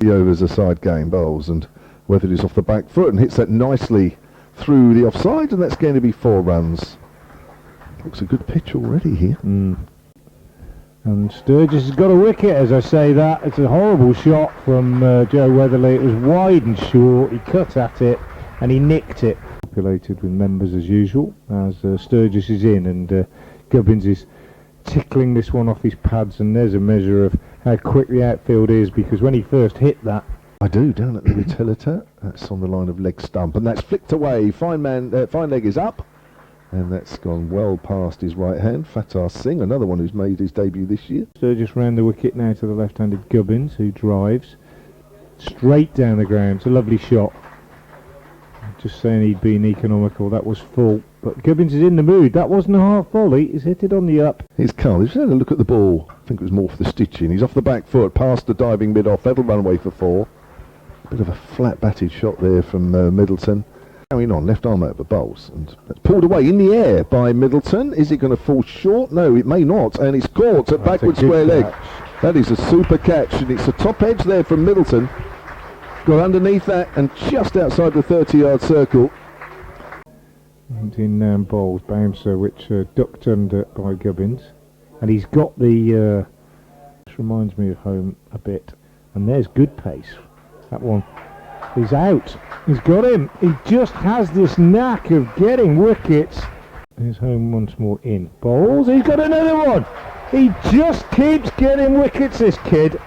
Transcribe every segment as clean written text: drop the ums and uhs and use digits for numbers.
The overs a side game, bowls, and Weathered is off the back foot and hits that nicely through the offside, and that's going to be 4 runs. Looks a good pitch already here. And Sturgis has got a wicket as I say that. It's a horrible shot from Joe Weatherly. It was wide and short. He cut at it and he nicked it. Populated with members as usual as Sturgis is in, and Gubbins is tickling this one off his pads, and there's a measure of how quick the outfield is, because when he first hit that, I do, down at the utilita, that's on the line of leg stump, and that's flicked away. Fine leg is up, and that's gone well past his right hand. Fatah Singh, another one who's made his debut this year. Sturgis round the wicket now to the left-handed Gubbins, who drives straight down the ground. It's a lovely shot. Just saying he'd been economical, that was full. But Gubbins is in the mood. That wasn't a half volley. He's hit it on the up. Here's Carl. He's had a look at the ball. I think it was more for the stitching. He's off the back foot, past the diving mid-off. That'll run away for 4. Bit of a flat-batted shot there from Middleton. Going on, left arm over bowls. And that's pulled away in the air by Middleton. Is it going to fall short? No, it may not. And it's caught at backward square leg. That is a super catch. And it's the top edge there from Middleton. Got underneath that and just outside the 30-yard circle. And in bowls, bouncer, which ducked under by Gubbins. And he's got the... this reminds me of home a bit. And there's good pace. That one is out. He's got him. He just has this knack of getting wickets. Here's home once more in. Bowls. He's got another one. He just keeps getting wickets, this kid.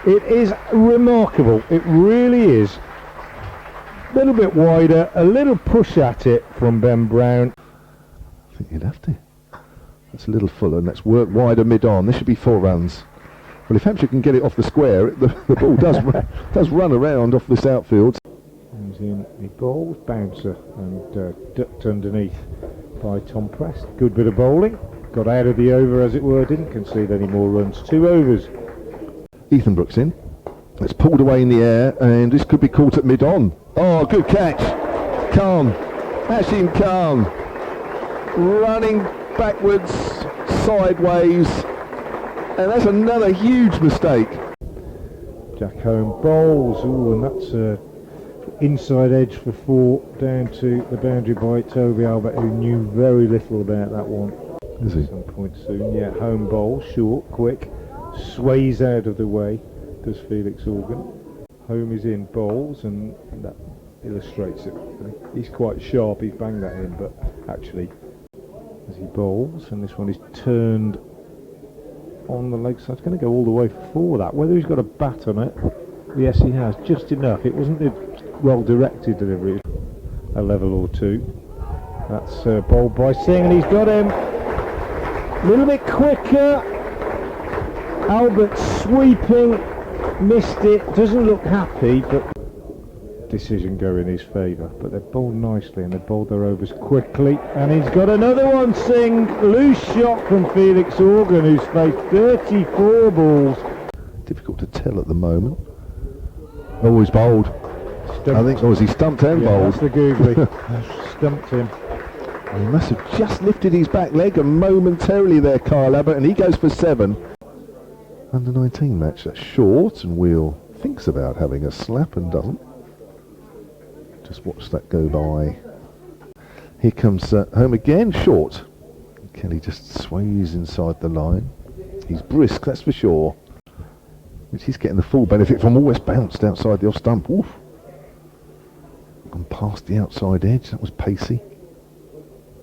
It is remarkable. It really is. A little bit wider, a little push at it from Ben Brown. I think you'd have to. That's a little fuller, and that's work wider mid-on. This should be 4 runs. Well, if Hampshire can get it off the square, the ball does run around off this outfield. Comes in the bowls, bouncer, and ducked underneath by Tom Prest. Good bit of bowling. Got out of the over, as it were. Didn't concede any more runs. 2 overs. Ethan Brooks in. It's pulled away in the air, and this could be caught at mid-on. Oh, good catch. Khan. Hashim Khan. Running backwards, sideways. And that's another huge mistake. Jack Home bowls. Ooh, and that's inside edge for 4 down to the boundary by Toby Albert, who knew very little about that one. Is he? At some point soon. Yeah, Home bowl, short, quick. Sways out of the way, does Felix Organ. Home is in bowls, and that illustrates it. He's quite sharp, he's banged that in, but actually, as he bowls, and this one is turned on the leg side, it's going to go all the way for that. Whether he's got a bat on it, yes he has, just enough. It wasn't a well-directed delivery. A level or 2. That's bowled by Singh, and he's got him. A little bit quicker. Albert sweeping, missed it, doesn't look happy, but decision go in his favour. But they've bowled nicely, and they've bowled their overs quickly, and he's got another one. Singh, loose shot from Felix Organ, who's faced 34 balls. Difficult to tell at the moment. Oh, he's bowled. Stumped. I think, he stumped and bowled. That's the googly. Stumped him. He must have just lifted his back leg and momentarily there, Kyle Abbott, and he goes for 7. Under 19 match, that's short, and Wheel thinks about having a slap and doesn't. Just watch that go by. Here comes Home again, short. Kelly just sways inside the line. He's brisk, that's for sure. Which he's getting the full benefit from. Always bounced outside the off stump. Oof. Gone past the outside edge, that was pacey.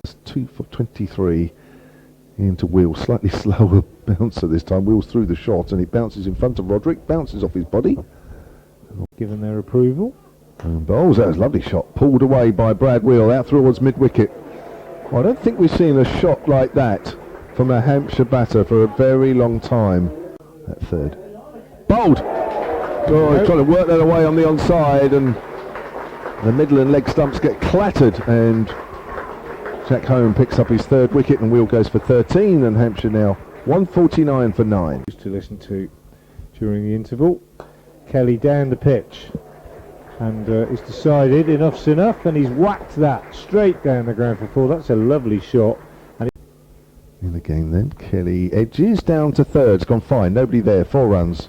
It's 2 for 23. Into Wheels, slightly slower bouncer this time. Wheels through the shot, and it bounces in front of Roderick, bounces off his body. Given their approval. And bowls, that was a lovely shot, pulled away by Brad Wheel out towards mid-wicket. Well, I don't think we've seen a shot like that from a Hampshire batter for a very long time. That 3rd. Bowled! Oh, he's trying to work that away on the onside, and the middle and leg stumps get clattered, and Jack Home picks up his 3rd wicket, and Wheel goes for 13, and Hampshire now 149 for 9. To listen to during the interval. Kelly down the pitch, and he's decided enough's enough, and he's whacked that straight down the ground for 4. That's a lovely shot. And in the game then, Kelly edges down to 3rd. It's gone fine, nobody there, 4 runs.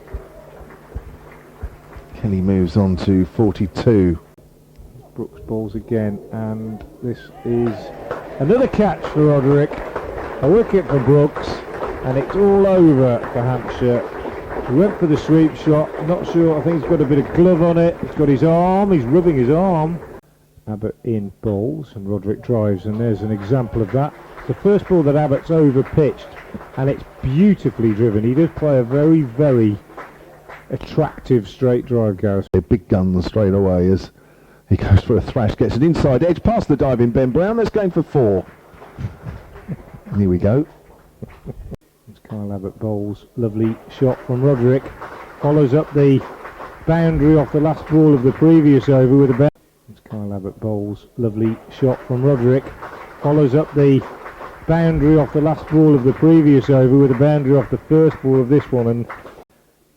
Kelly moves on to 42. Brooks bowls again, and this is another catch for Roderick. A wicket for Brooks, and it's all over for Hampshire. He went for the sweep shot, not sure, I think he's got a bit of glove on it, he's got his arm, he's rubbing his arm. Abbott in bowls, and Roderick drives, and there's an example of that. It's the first ball that Abbott's over pitched, and it's beautifully driven. He does play a very, very attractive straight drive, Gareth. A big gun straight away as he goes for a thrash, gets an inside edge past the diving Ben Brown. That's going for 4. Here we go. It's Kyle Abbott bowls, lovely shot from Roderick, follows up the boundary off the last ball of the previous over with a bounce. It's Kyle Abbott bowls, lovely shot from Roderick, follows up the boundary off the last ball of the previous over with a boundary off the first ball of this one, and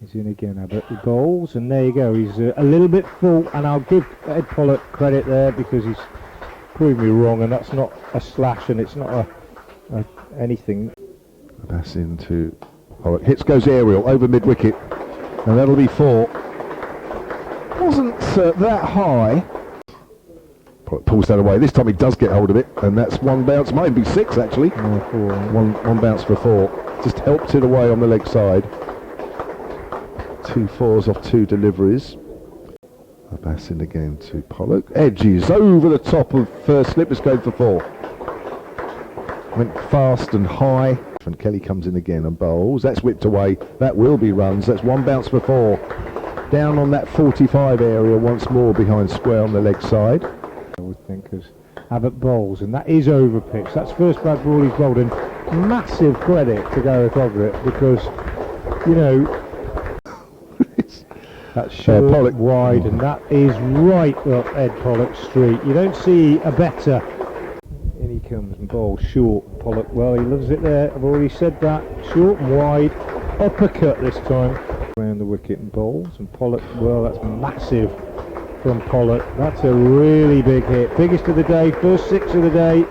he's in again. Abbott he bowls, and there you go, he's a little bit full, and I'll give Ed Pollock credit there because he's proved me wrong, and that's not a slash and it's not a anything. Pass into Pollock, hits goes aerial over mid wicket, and that'll be 4. Wasn't that high. Pollock pulls that away. This time he does get hold of it, and that's 1 bounce. Might be 6 actually. No, 4. One bounce for 4. Just helped it away on the leg side. 2 4s off 2 deliveries. A pass in again to Pollock. Edges over the top of first slip. It's going for 4. Went fast and high. And Kelly comes in again and bowls. That's whipped away. That will be runs. That's 1 bounce for 4. Down on that 45 area once more behind square on the leg side. I would think as Abbott bowls, and that is over pitch. That's first bad ball he's bowled, and massive credit to Gareth Roderick because, you know, that's short, Pollock wide, and that is right up Ed Pollock's street. You don't see a better. In he comes and bowls short. Pollock, well, he loves it there. I've already said that. Short and wide, uppercut this time. Around the wicket and bowls, and Pollock, well, that's massive from Pollock. That's a really big hit. Biggest of the day, first 6 of the day.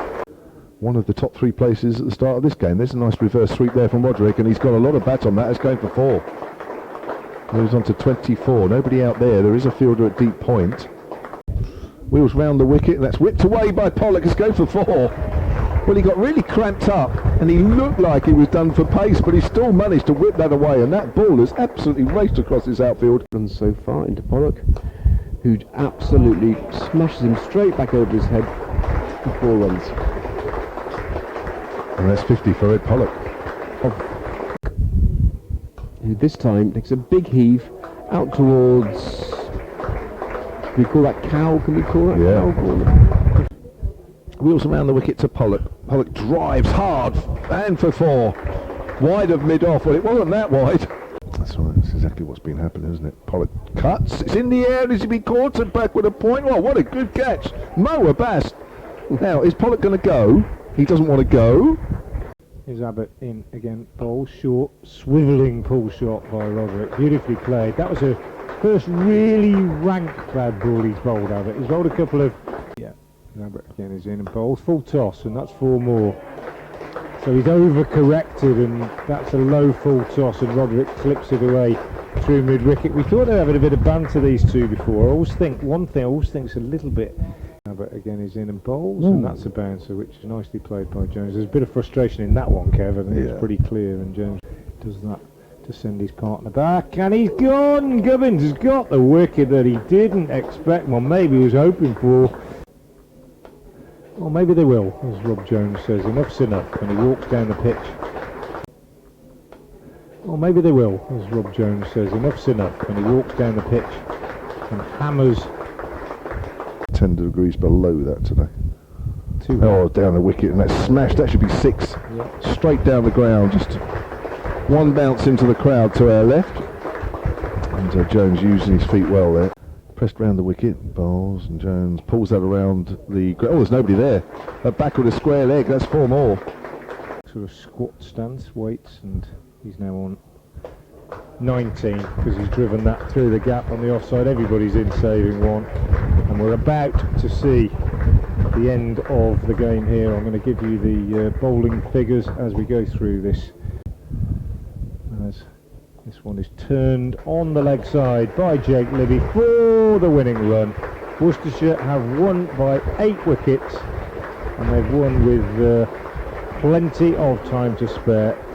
One of the top 3 places at the start of this game. There's a nice reverse sweep there from Roderick, and he's got a lot of bat on that. It's going for 4. Moves on to 24. Nobody out there. There is a fielder at deep point. Wheels round the wicket, and that's whipped away by Pollock. It's going for 4. Well, he got really cramped up, and he looked like he was done for pace, but he still managed to whip that away, and that ball has absolutely raced across his outfield. Runs so far into Pollock, who absolutely smashes him straight back over his head for 4 runs. And that's 50 for Ed Pollock. Who this time takes a big heave out towards, can we call that cow? Can we call that Yeah. cow corner? Wheels around the wicket to Pollock. Pollock drives hard, and for 4. Wide of mid-off. Well, it wasn't that wide. That's right, that's exactly what's been happening, isn't it? Pollock cuts, it's in the air, is he be caught and back with a point? Oh, what a good catch. Mo Abbas. Now, is Pollock going to go? He doesn't want to go. Here's Abbott in again, bowl short, swivelling pull shot by Roderick, beautifully played. That was a first really rank bad ball he's bowled, Abbott. He's bowled a couple of, yeah, Abbott again is in and bowls, full toss, and that's 4 more. So he's over-corrected, and that's a low full toss, and Roderick clips it away through mid-wicket. We thought they were having a bit of banter, these two, before. I always think, one thing I always think is a little bit. Abbott again is in and bowls, and that's a bouncer, which is nicely played by Jones. There's a bit of frustration in that one, Kev. I think it's pretty clear, and Jones does that to send his partner back, and he's gone. Gubbins has got the wicket that he didn't expect. Well, maybe he was hoping for. Well, maybe they will, as Rob Jones says. Enough's enough, and he walks down the pitch. Well, maybe they will, as Rob Jones says. Enough's enough, and he walks down the pitch and hammers. 10 degrees below that today. Oh, down the wicket, and that's smashed. That should be 6. Yeah. Straight down the ground, just 1 bounce into the crowd to our left. And Jones using his feet well there. Pressed round the wicket, bowls, and Jones pulls that around the ground. Oh, there's nobody there. Back with a square leg, that's 4 more. Sort of squat stance, waits, and he's now on 19 because he's driven that through the gap on the offside. Everybody's in saving 1, and we're about to see the end of the game here. I'm going to give you the bowling figures as we go through this. As This one is turned on the leg side by Jake Libby for the winning run. Worcestershire have won by 8 wickets, and they've won with plenty of time to spare.